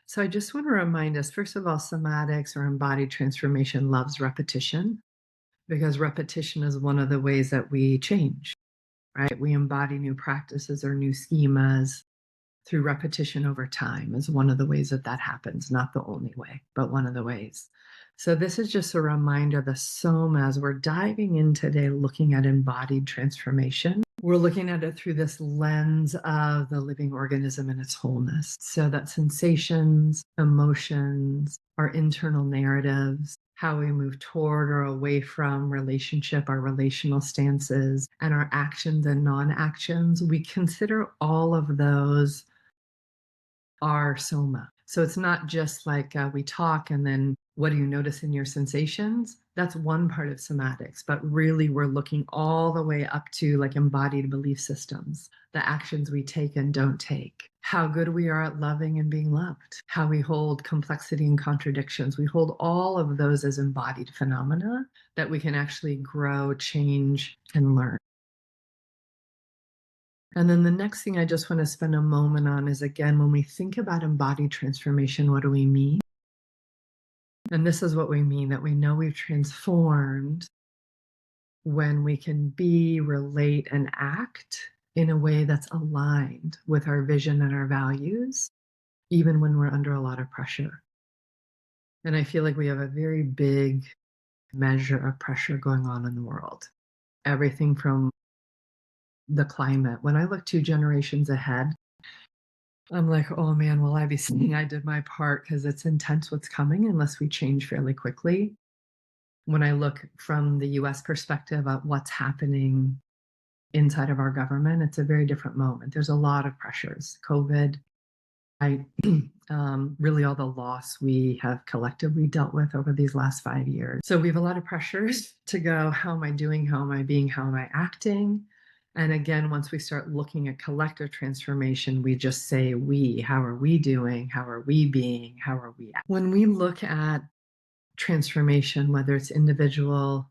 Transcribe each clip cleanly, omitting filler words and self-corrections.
So I just want to remind us, first of all, somatics or embodied transformation loves repetition because repetition is one of the ways that we change, right? We embody new practices or new schemas through repetition over time is one of the ways that that happens. Not the only way, but one of the ways. So this is just a reminder, the soma, as we're diving in today, looking at embodied transformation. We're looking at it through this lens of the living organism in its wholeness. So that sensations, emotions, our internal narratives, how we move toward or away from relationship, our relational stances, and our actions and non-actions, we consider all of those our soma. So it's not just like we talk and then what do you notice in your sensations? That's one part of somatics, but really we're looking all the way up to like embodied belief systems, the actions we take and don't take, how good we are at loving and being loved, how we hold complexity and contradictions. We hold all of those as embodied phenomena that we can actually grow, change, and learn. And then the next thing I just want to spend a moment on is, again, when we think about embodied transformation, what do we mean? And this is what we mean, that we know we've transformed when we can be, relate, and act in a way that's aligned with our vision and our values, even when we're under a lot of pressure. And I feel like we have a very big measure of pressure going on in the world. Everything from the climate. When I look 2 generations ahead, I'm like, oh man, will I be saying I did my part? Because it's intense what's coming unless we change fairly quickly. When I look from the US perspective at what's happening inside of our government, it's a very different moment. There's a lot of pressures. COVID, I really all the loss we have collectively dealt with over these last 5 years. So we have a lot of pressures to go, how am I doing? How am I being? How am I acting? And again, once we start looking at collective transformation, we just say we. How are we doing? How are we being? How are we acting? When we look at transformation, whether it's individual,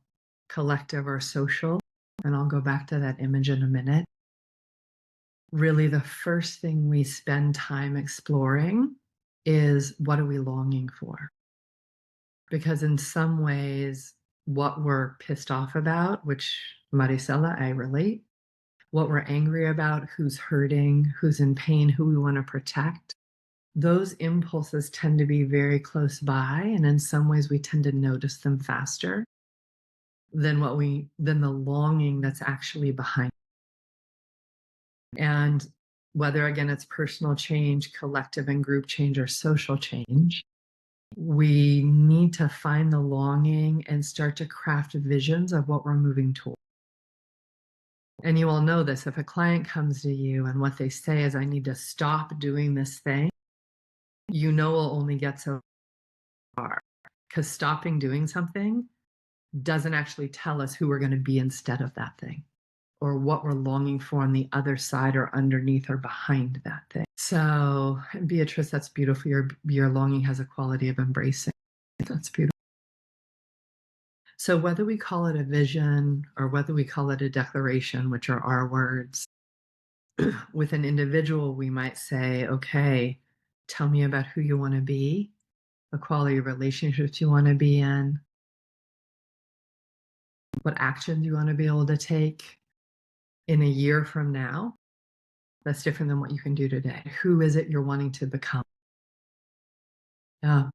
collective, or social, and I'll go back to that image in a minute, really the first thing we spend time exploring is what are we longing for? Because in some ways, what we're pissed off about, which Maricela, I relate, what we're angry about, who's hurting, who's in pain, who we want to protect, those impulses tend to be very close by. And in some ways, we tend to notice them faster than than the longing that's actually behind. And whether, again, it's personal change, collective and group change, or social change, we need to find the longing and start to craft visions of what we're moving toward. And you all know this. If a client comes to you and what they say is, I need to stop doing this thing, you know we'll only get so far. Because stopping doing something doesn't actually tell us who we're going to be instead of that thing, or what we're longing for on the other side or underneath or behind that thing. So, Beatrice, that's beautiful. Your longing has a quality of embracing. That's beautiful. So whether we call it a vision or whether we call it a declaration, which are our words, with an individual, we might say, okay, tell me about who you want to be, the quality of relationships you want to be in, what actions you want to be able to take in a year from now. That's different than what you can do today. Who is it you're wanting to become? Yeah.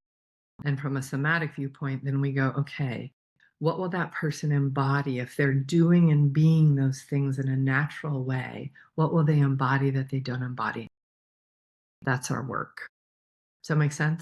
And from a somatic viewpoint, then we go, okay, what will that person embody if they're doing and being those things in a natural way? What will they embody that they don't embody? That's our work. Does that make sense?